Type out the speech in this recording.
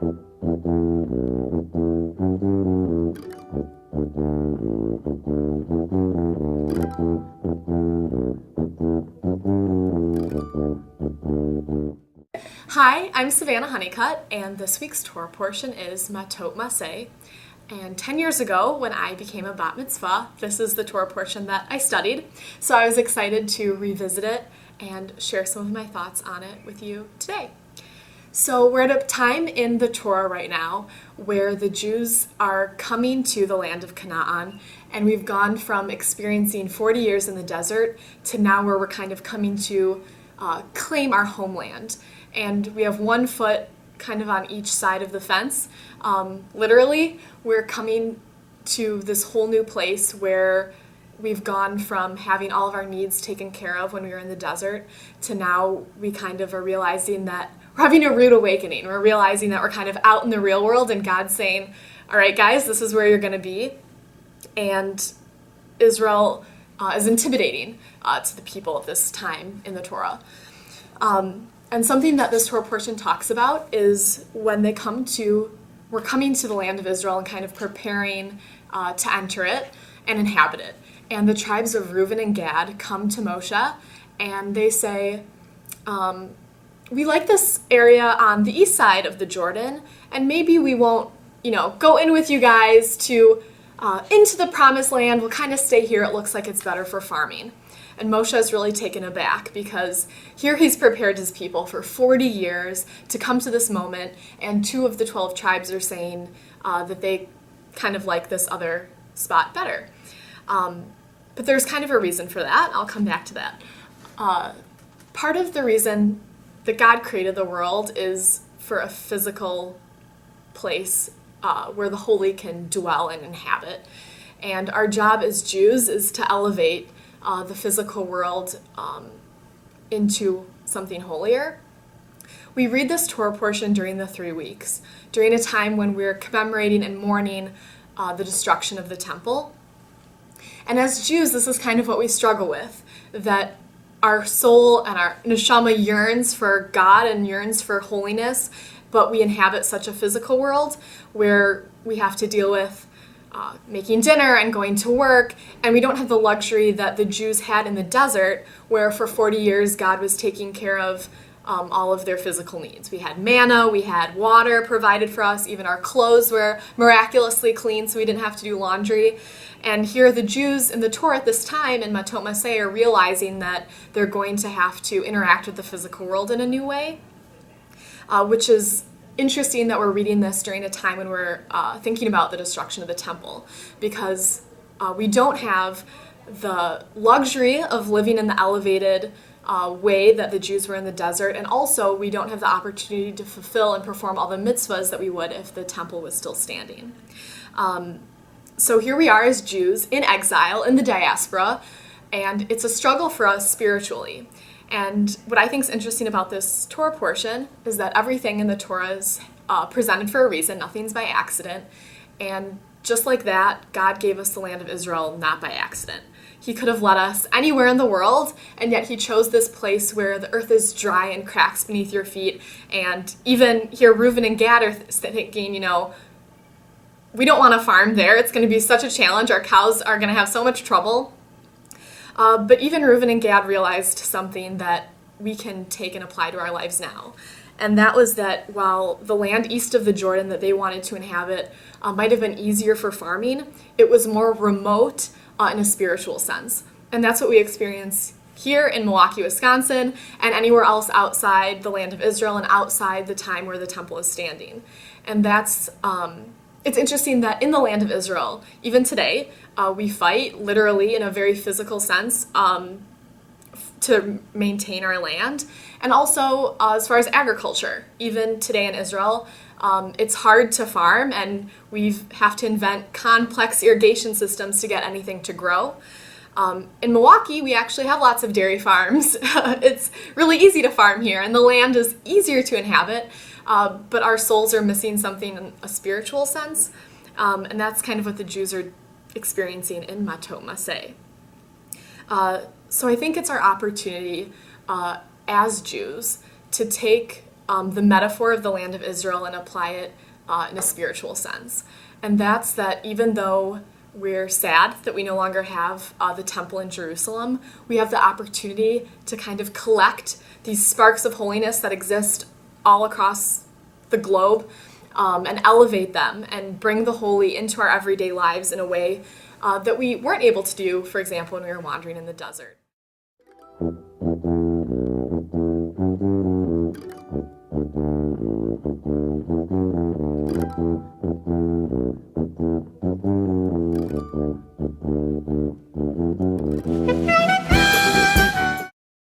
Hi, I'm Savannah Honeycutt, and this week's Torah portion is Matot Maseh. And 10 years ago, when I became a bat mitzvah, this is the Torah portion that I studied. So I was excited to revisit it and share some of my thoughts on it with you today. So we're at a time in the Torah right now where the Jews are coming to the land of Canaan, and we've gone from experiencing 40 years in the desert to now where we're kind of coming to claim our homeland. And we have 1 foot kind of on each side of the fence. Literally, we're coming to this whole new place where we've gone from having all of our needs taken care of when we were in the desert to now we kind of are realizing that we're having a rude awakening. We're realizing that we're kind of out in the real world and God's saying, all right, guys, this is where you're going to be. And Israel is intimidating to the people at this time in the Torah. And something that this Torah portion talks about is when we're coming to the land of Israel and kind of preparing to enter it and inhabit it. And the tribes of Reuben and Gad come to Moshe and they say, we like this area on the east side of the Jordan, and maybe we won't, go in with you guys to into the promised land. We'll kind of stay here. It looks like it's better for farming. And Moshe is really taken aback because here he's prepared his people for 40 years to come to this moment, and 2 of the 12 tribes are saying that they kind of like this other spot better. But there's kind of a reason for that. I'll come back to that. Part of the reason that God created the world is for a physical place where the holy can dwell and inhabit. And our job as Jews is to elevate the physical world into something holier. We read this Torah portion during the 3 weeks, during a time when we're commemorating and mourning the destruction of the temple. And as Jews, this is kind of what we struggle with, that our soul and our neshama yearns for God and yearns for holiness, but we inhabit such a physical world where we have to deal with making dinner and going to work, and we don't have the luxury that the Jews had in the desert, where for 40 years God was taking care of all of their physical needs. We had manna, we had water provided for us, even our clothes were miraculously clean so we didn't have to do laundry. And here the Jews in the Torah at this time in Matot Maseh are realizing that they're going to have to interact with the physical world in a new way, which is interesting that we're reading this during a time when we're thinking about the destruction of the temple, because we don't have the luxury of living in the elevated way that the Jews were in the desert, and also we don't have the opportunity to fulfill and perform all the mitzvahs that we would if the temple was still standing. So here we are as Jews in exile in the diaspora, and it's a struggle for us spiritually. And what I think is interesting about this Torah portion is that everything in the Torah is presented for a reason. Nothing's by accident. And just like that, God gave us the land of Israel not by accident. He could have led us anywhere in the world, and yet he chose this place where the earth is dry and cracks beneath your feet. And even here, Reuben and Gad are thinking, we don't want to farm there. It's going to be such a challenge. Our cows are going to have so much trouble. But even Reuben and Gad realized something that we can take and apply to our lives now. And that was that while the land east of the Jordan that they wanted to inhabit might have been easier for farming, it was more remote in a spiritual sense. And that's what we experience here in Milwaukee, Wisconsin, and anywhere else outside the land of Israel and outside the time where the temple is standing. And that's it's interesting that in the land of Israel, even today, we fight literally in a very physical sense to maintain our land. And also as far as agriculture, even today in Israel, it's hard to farm, and we have to invent complex irrigation systems to get anything to grow. In Milwaukee, we actually have lots of dairy farms. It's really easy to farm here, and the land is easier to inhabit. But our souls are missing something in a spiritual sense, and that's kind of what the Jews are experiencing in Matot Maseh. So I think it's our opportunity as Jews to take the metaphor of the land of Israel and apply it in a spiritual sense. And that's that even though we're sad that we no longer have the temple in Jerusalem, we have the opportunity to kind of collect these sparks of holiness that exist all across the globe and elevate them and bring the holy into our everyday lives in a way that we weren't able to do, for example, when we were wandering in the desert.